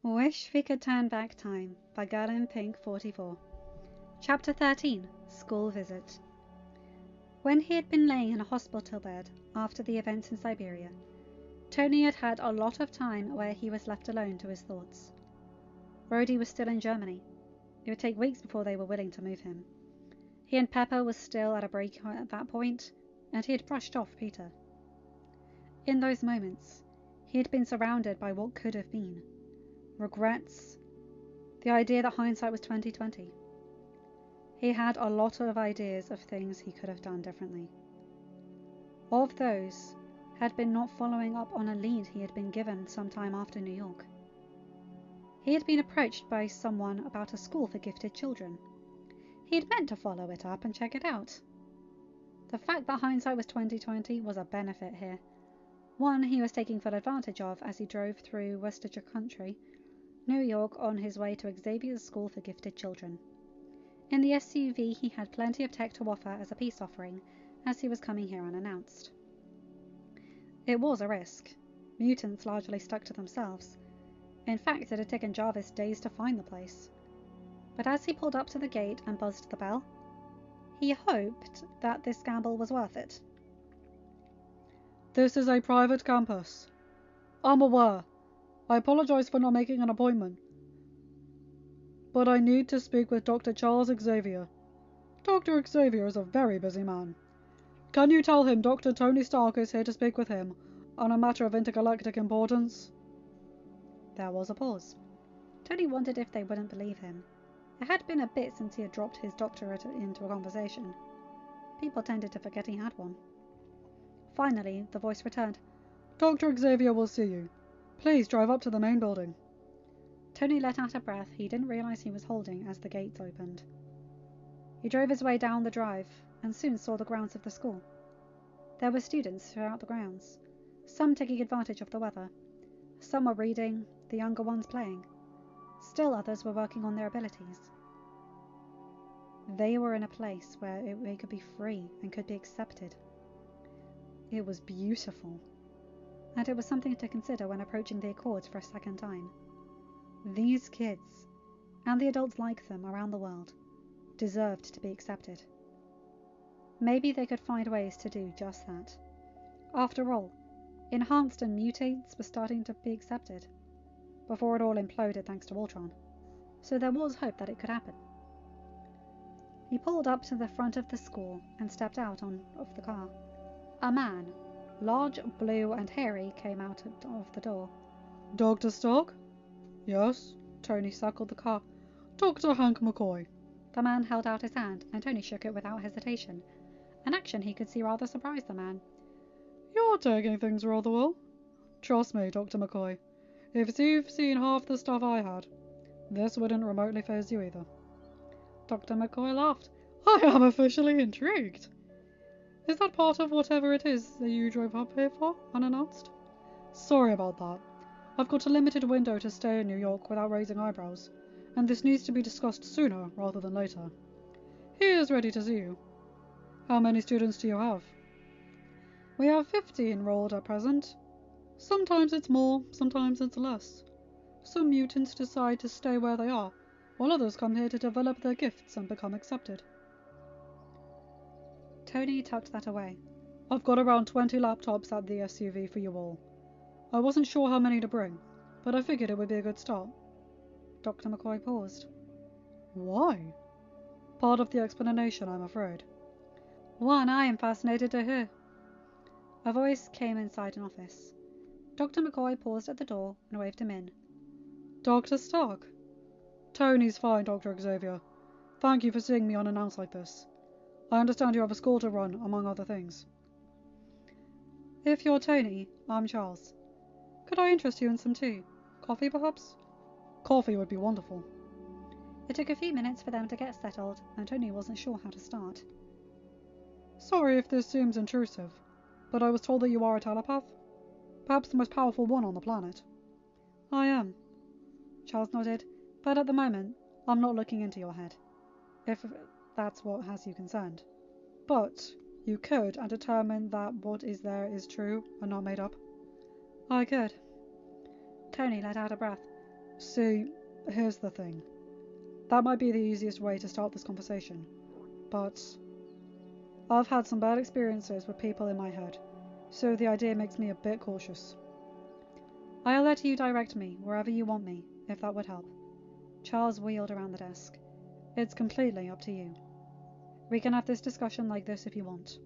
Wish We Could Turn Back Time by Girlinpink44. Chapter 13. School Visit. When he had been laying in a hospital bed after the events in Siberia, Tony had had a lot of time where he was left alone to his thoughts. Rhodey was still in Germany. It would take weeks before they were willing to move him. He and Pepper was still at a break at that point, and he had brushed off Peter. In those moments, he had been surrounded by what could have been. Regrets, the idea that hindsight was 20/20. He had a lot of ideas of things he could have done differently. Of those had been not following up on a lead he had been given sometime after New York. He had been approached by someone about a school for gifted children. He had meant to follow it up and check it out. The fact that hindsight was 20/20 was a benefit here. One he was taking full advantage of as he drove through Worcestershire country, New York, on his way to Xavier's School for Gifted Children. In the SUV he had plenty of tech to offer as a peace offering, as he was coming here unannounced. It was a risk. Mutants largely stuck to themselves. In fact, it had taken Jarvis days to find the place. But as he pulled up to the gate and buzzed the bell, he hoped that this gamble was worth it. This is a private campus. I'm aware. I apologize for not making an appointment. But I need to speak with Dr. Charles Xavier. Dr. Xavier is a very busy man. Can you tell him Dr. Tony Stark is here to speak with him on a matter of intergalactic importance? There was a pause. Tony wondered if they wouldn't believe him. It had been a bit since he had dropped his doctorate into a conversation. People tended to forget he had one. Finally, the voice returned. Dr. Xavier will see you. Please drive up to the main building. Tony let out a breath he didn't realize he was holding as the gates opened. He drove his way down the drive and soon saw the grounds of the school. There were students throughout the grounds, some taking advantage of the weather. Some were reading, the younger ones playing. Still others were working on their abilities. They were in a place where they could be free and could be accepted. It was beautiful, and it was something to consider when approaching the Accords for a second time. These kids, and the adults like them around the world, deserved to be accepted. Maybe they could find ways to do just that. After all, enhanced and mutates were starting to be accepted, before it all imploded thanks to Ultron, so there was hope that it could happen. He pulled up to the front of the school and stepped out of the car. A man, large, blue and hairy, came out of the door. Dr. Stark? Yes, Tony circled the car. Dr. Hank McCoy. The man held out his hand, and Tony shook it without hesitation, an action he could see rather surprised the man. You're taking things rather well. Trust me, Dr. McCoy. If you've seen half the stuff I had, this wouldn't remotely faze you either. Dr. McCoy laughed. I am officially intrigued. Is that part of whatever it is that you drove up here for, unannounced? Sorry about that. I've got a limited window to stay in New York without raising eyebrows, and this needs to be discussed sooner rather than later. He is ready to see you. How many students do you have? We have 50 enrolled at present. Sometimes it's more, sometimes it's less. Some mutants decide to stay where they are, while others come here to develop their gifts and become accepted. Tony tucked that away. I've got around 20 laptops at the SUV for you all. I wasn't sure how many to bring, but I figured it would be a good start. Dr. McCoy paused. Why? Part of the explanation, I'm afraid. One I am fascinated to hear. A voice came inside an office. Dr. McCoy paused at the door and waved him in. Dr. Stark? Tony's fine, Dr. Xavier. Thank you for seeing me unannounced like this. I understand you have a school to run, among other things. If you're Tony, I'm Charles. Could I interest you in some tea? Coffee, perhaps? Coffee would be wonderful. It took a few minutes for them to get settled, and Tony wasn't sure how to start. Sorry if this seems intrusive, but I was told that you are a telepath. Perhaps the most powerful one on the planet. I am. Charles nodded, but at the moment, I'm not looking into your head. If that's what has you concerned. But you could and determine that what is there is true and not made up. I could. Tony let out a breath. See, here's the thing. That might be the easiest way to start this conversation, but I've had some bad experiences with people in my head, so the idea makes me a bit cautious. I'll let you direct me wherever you want me, if that would help. Charles wheeled around the desk. It's completely up to you. We can have this discussion like this if you want.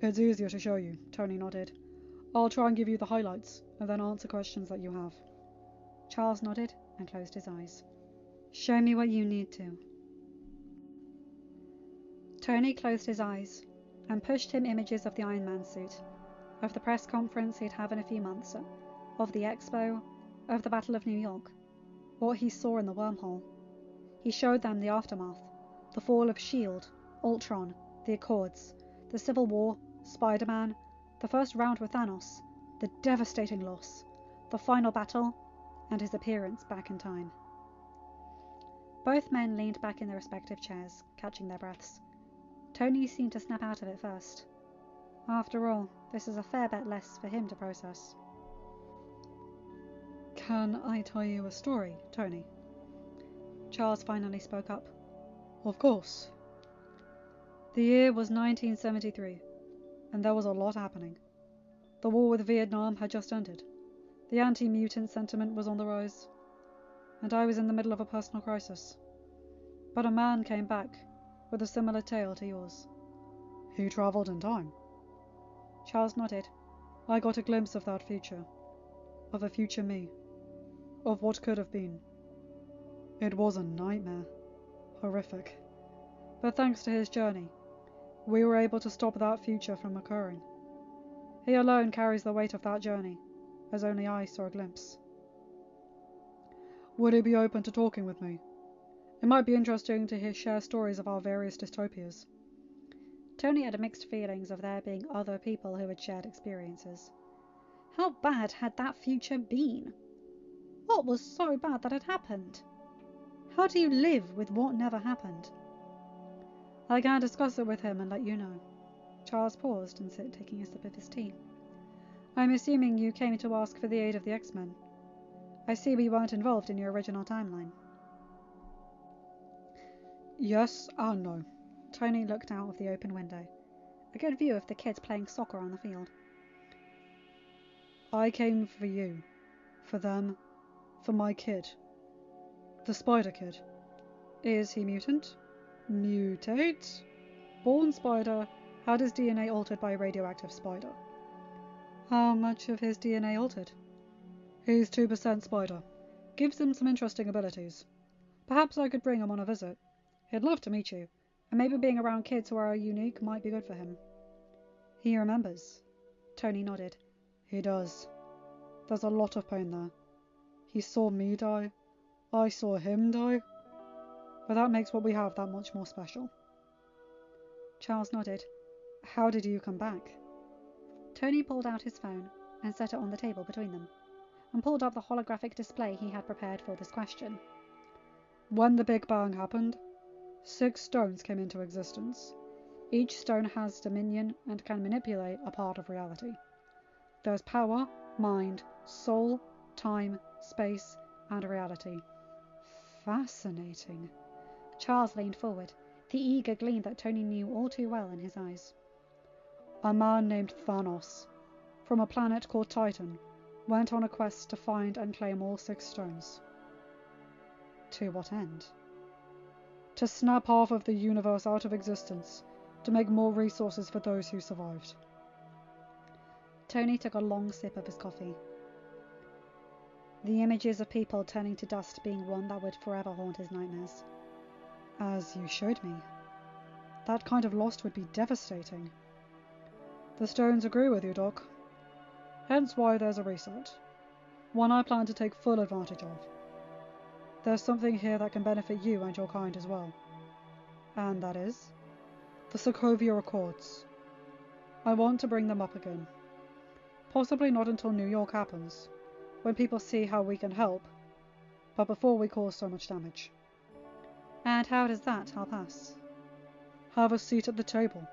It's easier to show you, Tony nodded. I'll try and give you the highlights, and then answer questions that you have. Charles nodded and closed his eyes. Show me what you need to. Tony closed his eyes and pushed him images of the Iron Man suit, of the press conference he'd have in a few months, of the expo, of the Battle of New York, what he saw in the wormhole. He showed them the aftermath, the fall of S.H.I.E.L.D., Ultron, the Accords, the Civil War, Spider-Man, the first round with Thanos, the devastating loss, the final battle, and his appearance back in time. Both men leaned back in their respective chairs, catching their breaths. Tony seemed to snap out of it first. After all, this is a fair bit less for him to process. Can I tell you a story, Tony? Charles finally spoke up. Of course. The year was 1973, and there was a lot happening. The war with Vietnam had just ended. The anti-mutant sentiment was on the rise, and I was in the middle of a personal crisis. But a man came back with a similar tale to yours. He travelled in time. Charles nodded. I got a glimpse of that future, of a future me, of what could have been. It was a nightmare, horrific. But thanks to his journey, we were able to stop that future from occurring. He alone carries the weight of that journey, as only I saw a glimpse. Would he be open to talking with me? It might be interesting to share stories of our various dystopias. Tony had mixed feelings of there being other people who had shared experiences. How bad had that future been? What was so bad that it happened? How do you live with what never happened? I can discuss it with him and let you know. Charles paused and sat taking a sip of his tea. I'm assuming you came to ask for the aid of the X-Men. I see we weren't involved in your original timeline. Yes and no. Tony looked out of the open window. A good view of the kids playing soccer on the field. I came for you. For them. For my kid. The Spider Kid. Is he mutant? Mutate? Born spider, had his DNA altered by a radioactive spider. How much of his DNA altered? He's 2% spider. Gives him some interesting abilities. Perhaps I could bring him on a visit. He'd love to meet you, and maybe being around kids who are unique might be good for him. He remembers. Tony nodded. He does. There's a lot of pain there. He saw me die. I saw him die. But that makes what we have that much more special. Charles nodded. How did you come back? Tony pulled out his phone and set it on the table between them, and pulled up the holographic display he had prepared for this question. When the Big Bang happened, 6 stones came into existence. Each stone has dominion and can manipulate a part of reality. There's power, mind, soul, time, space, and reality. Fascinating. Charles leaned forward, the eager gleam that Tony knew all too well in his eyes. A man named Thanos, from a planet called Titan, went on a quest to find and claim all 6 stones. To what end? To snap half of the universe out of existence, to make more resources for those who survived. Tony took a long sip of his coffee. The images of people turning to dust being one that would forever haunt his nightmares. As you showed me. That kind of loss would be devastating. The stones agree with you, Doc. Hence why there's a reset. One I plan to take full advantage of. There's something here that can benefit you and your kind as well. And that is? The Sokovia Accords. I want to bring them up again. Possibly not until New York happens, when people see how we can help, but before we cause so much damage. And how does that help us? Have a seat at the table.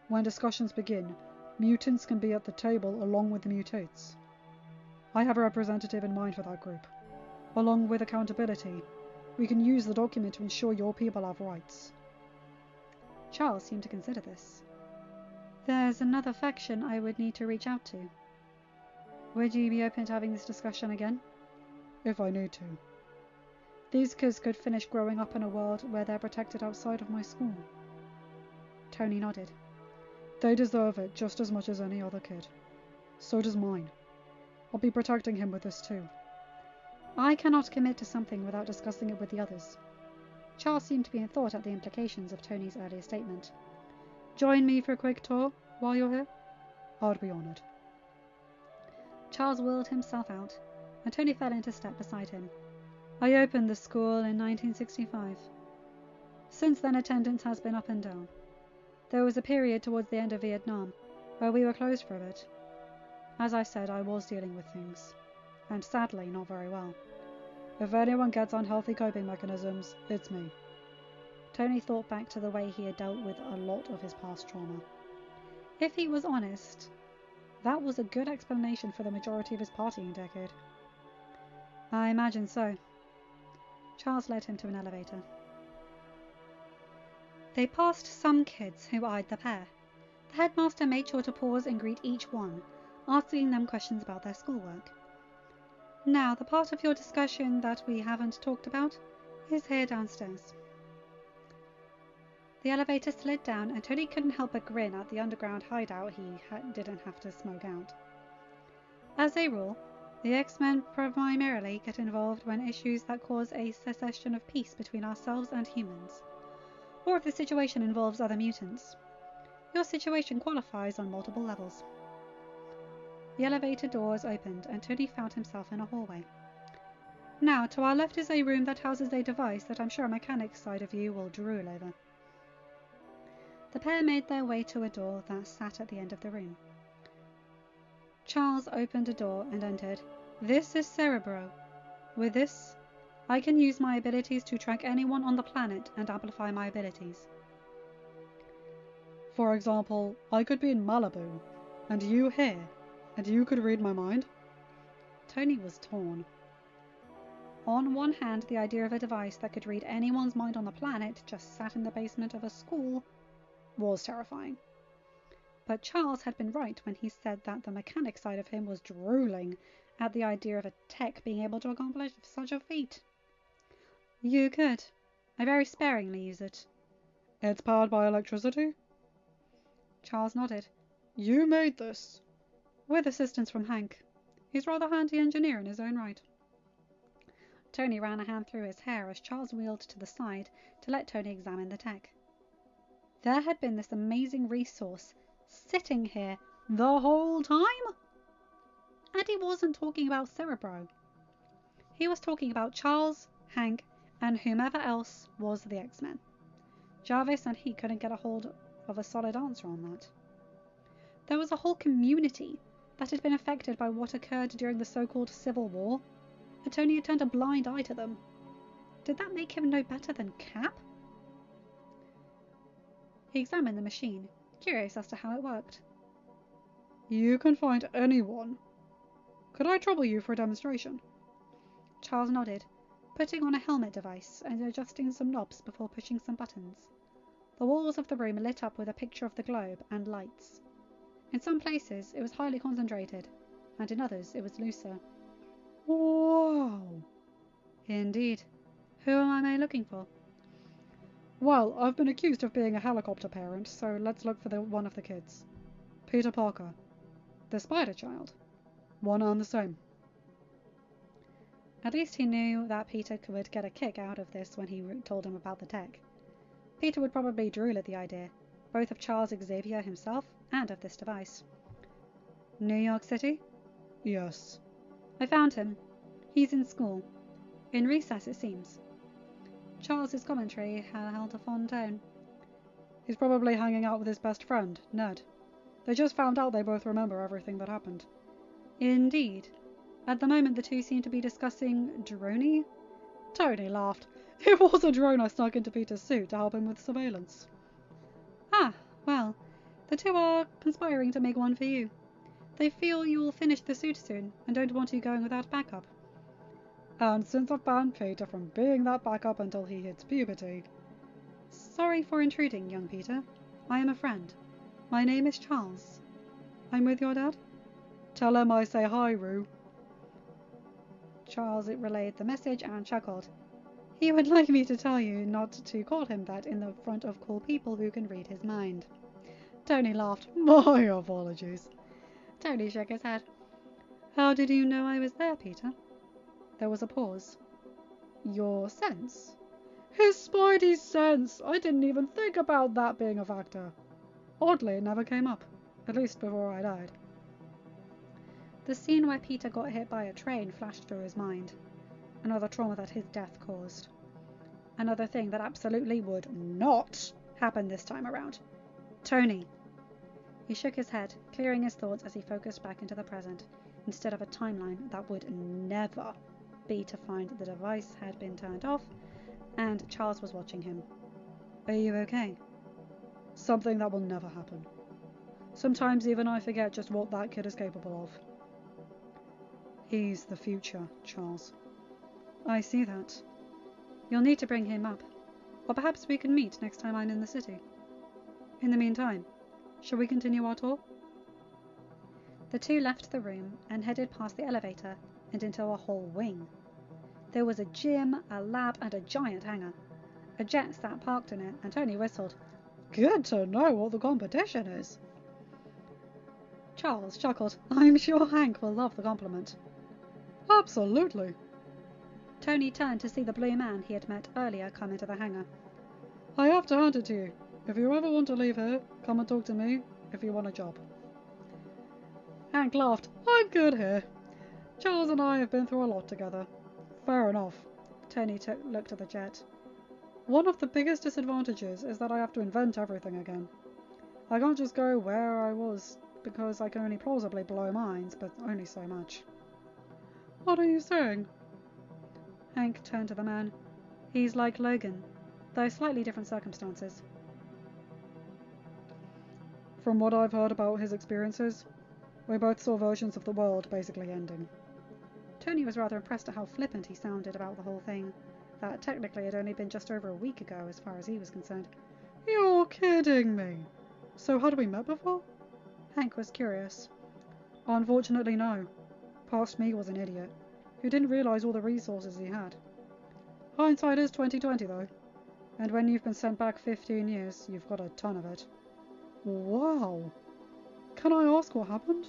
When discussions begin, mutants can be at the table along with the mutates. I have a representative in mind for that group. along with accountability. We can use the document to ensure your people have rights. Charles seemed to consider this. There's another faction I would need to reach out to. Would you be open to having this discussion again? If I need to. These kids could finish growing up in a world where they're protected outside of my school. Tony nodded. They deserve it just as much as any other kid. So does mine. I'll be protecting him with this too. I cannot commit to something without discussing it with the others. Charles seemed to be in thought at the implications of Tony's earlier statement. Join me for a quick tour while you're here? I'd be honoured. Charles wheeled himself out, and Tony fell into step beside him. I opened the school in 1965. Since then, attendance has been up and down. There was a period towards the end of Vietnam where we were closed for a bit. As I said, I was dealing with things, and sadly not very well. If anyone gets unhealthy coping mechanisms, it's me. Tony thought back to the way he had dealt with a lot of his past trauma. If he was honest, that was a good explanation for the majority of his partying decade. I imagine so. Charles led him to an elevator. They passed some kids who eyed the pair. The headmaster made sure to pause and greet each one, asking them questions about their schoolwork. Now, the part of your discussion that we haven't talked about is here downstairs. The elevator slid down, and Tony couldn't help but grin at the underground hideout he didn't have to smoke out. As a rule, the X-Men primarily get involved when issues that cause a cessation of peace between ourselves and humans, or if the situation involves other mutants. Your situation qualifies on multiple levels. The elevator doors opened, and Tony found himself in a hallway. Now, to our left is a room that houses a device that I'm sure a mechanic's side of you will drool over. The pair made their way to a door that sat at the end of the room. Charles opened a door and entered. This is Cerebro. With this, I can use my abilities to track anyone on the planet and amplify my abilities. For example, I could be in Malibu, and you here, and you could read my mind? Tony was torn. On one hand, the idea of a device that could read anyone's mind on the planet just sat in the basement of a school was terrifying. But Charles had been right when he said that the mechanic side of him was drooling at the idea of a tech being able to accomplish such a feat. You could. I very sparingly use it. It's powered by electricity? Charles nodded. You made this? With assistance from Hank. He's rather a handy engineer in his own right. Tony ran a hand through his hair as Charles wheeled to the side to let Tony examine the tech. There had been this amazing resource sitting here the whole time? And he wasn't talking about Cerebro. He was talking about Charles, Hank, and whomever else was the X-Men. Jarvis and he couldn't get a hold of a solid answer on that. There was a whole community that had been affected by what occurred during the so-called Civil War, and Tony had turned a blind eye to them. Did that make him no better than Cap? He examined the machine, curious as to how it worked. You can find anyone. Could I trouble you for a demonstration? Charles nodded, putting on a helmet device and adjusting some knobs before pushing some buttons. The walls of the room lit up with a picture of the globe and lights. In some places it was highly concentrated, and in others it was looser. Wow! Indeed. Who am I looking for? Well, I've been accused of being a helicopter parent, so let's look for one of the kids. Peter Parker. The Spider Child. One and the same. At least he knew that Peter would get a kick out of this when he told him about the tech. Peter would probably drool at the idea, both of Charles Xavier himself and of this device. New York City? Yes. I found him. He's in school. In recess, it seems. Charles's commentary held a fond tone. He's probably hanging out with his best friend, Ned. They just found out they both remember everything that happened. Indeed. At the moment, the two seem to be discussing Droney. Tony laughed. It was a drone I snuck into Peter's suit to help him with surveillance. Ah, well, the two are conspiring to make one for you. They feel you'll finish the suit soon and don't want you going without backup. And since I've banned Peter from being that back up until he hits puberty... Sorry for intruding, young Peter. I am a friend. My name is Charles. I'm with your dad? Tell him I say hi, Roo. Charles relayed the message and chuckled. He would like me to tell you not to call him that in the front of cool people who can read his mind. Tony laughed. My apologies. Tony shook his head. How did you know I was there, Peter? There was a pause. Your sense? His spidey sense! I didn't even think about that being a factor. Oddly, it never came up. At least before I died. The scene where Peter got hit by a train flashed through his mind. Another trauma that his death caused. Another thing that absolutely would not happen this time around. Tony. He shook his head, clearing his thoughts as he focused back into the present, instead of a timeline that would never be to find the device had been turned off, and Charles was watching him. Are you okay? Something that will never happen. Sometimes even I forget just what that kid is capable of. He's the future, Charles. I see that. You'll need to bring him up, or perhaps we can meet next time I'm in the city. In the meantime, shall we continue our tour? The two left the room and headed past the elevator and into a whole wing. There was a gym, a lab, and a giant hangar. A jet sat parked in it, and Tony whistled. Good to know what the competition is. Charles chuckled. I'm sure Hank will love the compliment. Absolutely. Tony turned to see the blue man he had met earlier come into the hangar. I have to hand it to you. If you ever want to leave here, come and talk to me if you want a job. Hank laughed. I'm good here. Charles and I have been through a lot together. Fair enough. Tony looked at the jet. One of the biggest disadvantages is that I have to invent everything again. I can't just go where I was, because I can only plausibly blow minds, but only so much. What are you saying? Hank turned to the man. He's like Logan, though slightly different circumstances. From what I've heard about his experiences, we both saw versions of the world basically ending. Tony was rather impressed at how flippant he sounded about the whole thing, that technically had only been just over a week ago as far as he was concerned. You're kidding me! So had we met before? Hank was curious. Unfortunately no. Past me was an idiot, who didn't realise all the resources he had. Hindsight is 20/20 though, and when you've been sent back 15 years, you've got a ton of it. Wow! Can I ask what happened?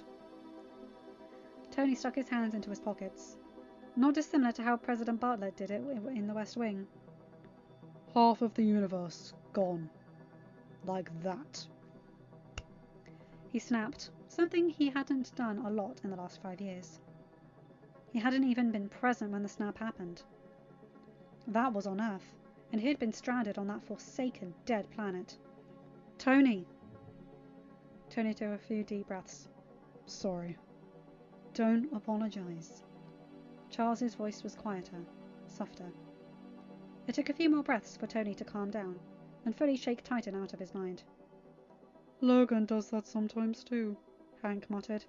Tony stuck his hands into his pockets. Not dissimilar to how President Bartlett did it in the West Wing. Half of the universe gone. Like that. He snapped, something he hadn't done a lot in the last 5 years. He hadn't even been present when the snap happened. That was on Earth, and he had been stranded on that forsaken, dead planet. Tony! Tony took a few deep breaths. Sorry. Don't apologize. Charles's voice was quieter, softer. It took a few more breaths for Tony to calm down and fully shake Titan out of his mind. Logan does that sometimes too, Hank muttered.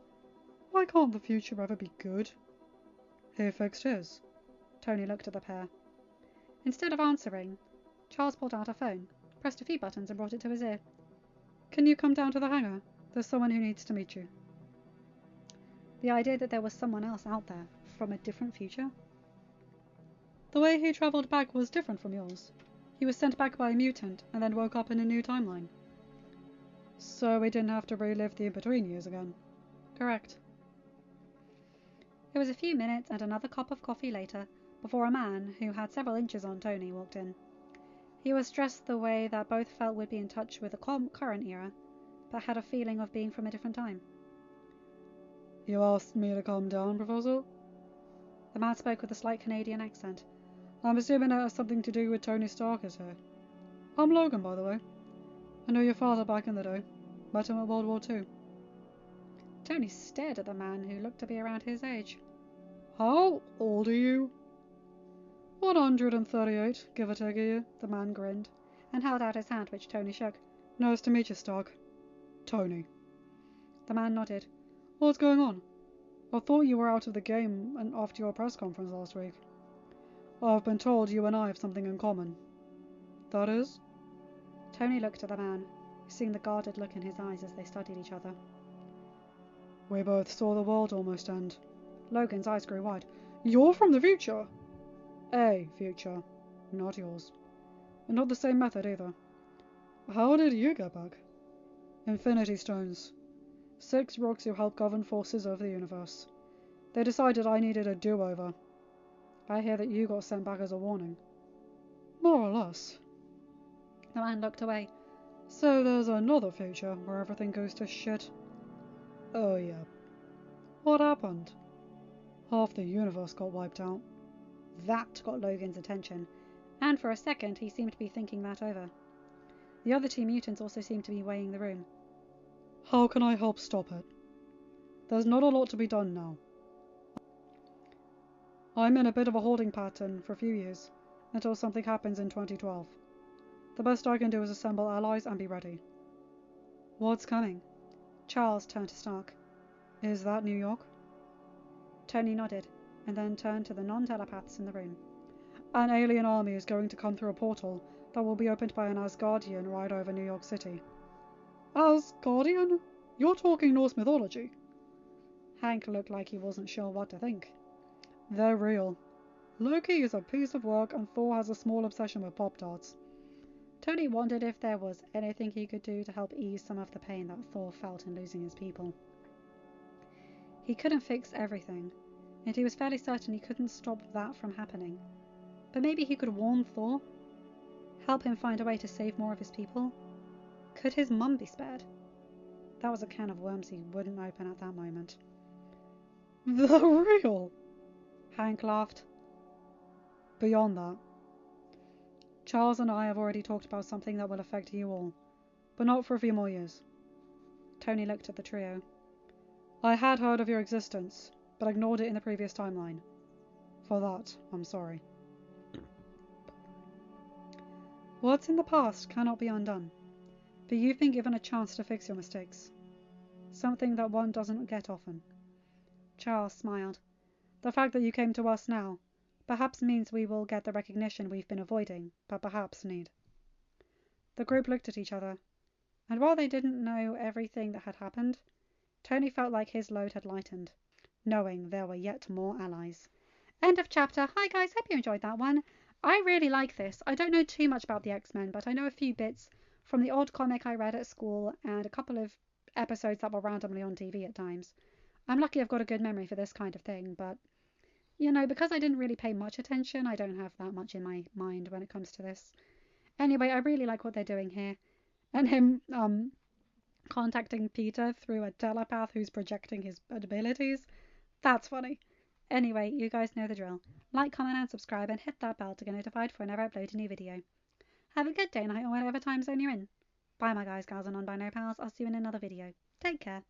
Why can't the future ever be good? He fixed his. Tony looked at the pair. Instead of answering, Charles pulled out a phone, pressed a few buttons and brought it to his ear. Can you come down to the hangar? There's someone who needs to meet you. The idea that there was someone else out there from a different future? The way he travelled back was different from yours. He was sent back by a mutant and then woke up in a new timeline. So we didn't have to relive the in-between years again? Correct. It was a few minutes and another cup of coffee later before a man who had several inches on Tony walked in. He was dressed the way that both felt would be in touch with the current era, but had a feeling of being from a different time. You asked me to calm down, Professor? The man spoke with a slight Canadian accent. I'm assuming it has something to do with Tony Stark is here. I'm Logan, by the way. I know your father back in the day. Met him at World War II. Tony stared at the man who looked to be around his age. How old are you? 138, give or take a year. The man grinned, and held out his hand, which Tony shook. Nice to meet you, Stark. Tony. The man nodded. What's going on? I thought you were out of the game after your press conference last week. I've been told you and I have something in common. That is? Tony looked at the man, seeing the guarded look in his eyes as they studied each other. We both saw the world almost end. Logan's eyes grew wide. You're from the future? A future, not yours. And not the same method either. How did you get back? Infinity Stones. 6 rocks who help govern forces of the universe. They decided I needed a do-over. I hear that you got sent back as a warning. More or less. The man looked away. So there's another future where everything goes to shit. Oh yeah. What happened? Half the universe got wiped out. That got Logan's attention, and for a second he seemed to be thinking that over. The other 2 mutants also seemed to be weighing the room. How can I help stop it? There's not a lot to be done now. I'm in a bit of a holding pattern for a few years, until something happens in 2012. The best I can do is assemble allies and be ready. What's coming? Charles turned to Stark. Is that New York? Tony nodded, and then turned to the non-telepaths in the room. An alien army is going to come through a portal that will be opened by an Asgardian right over New York City. Asgardian? You're talking Norse mythology. Hank looked like he wasn't sure what to think. They're real. Loki is a piece of work and Thor has a small obsession with Pop-Tarts. Tony wondered if there was anything he could do to help ease some of the pain that Thor felt in losing his people. He couldn't fix everything, and he was fairly certain he couldn't stop that from happening. But maybe he could warn Thor? Help him find a way to save more of his people? Could his mum be spared? That was a can of worms he wouldn't open at that moment. They're real! Hank laughed. Beyond that, Charles and I have already talked about something that will affect you all, but not for a few more years. Tony looked at the trio. I had heard of your existence, but ignored it in the previous timeline. For that, I'm sorry. What's in the past cannot be undone, but you've been given a chance to fix your mistakes. Something that one doesn't get often. Charles smiled. The fact that you came to us now perhaps means we will get the recognition we've been avoiding, but perhaps need. The group looked at each other, and while they didn't know everything that had happened, Tony felt like his load had lightened, knowing there were yet more allies. End of chapter. Hi guys, hope you enjoyed that one. I really like this. I don't know too much about the X-Men, but I know a few bits from the odd comic I read at school and a couple of episodes that were randomly on TV at times. I'm lucky I've got a good memory for this kind of thing, but you know, because I didn't really pay much attention, I don't have that much in my mind when it comes to this. Anyway, I really like what they're doing here. And him contacting Peter through a telepath who's projecting his abilities. That's funny. Anyway, you guys know the drill. Like, comment and subscribe and hit that bell to get notified whenever I upload a new video. Have a good day, night, or whatever time zone you're in. Bye my guys, gals and non-binary pals. I'll see you in another video. Take care.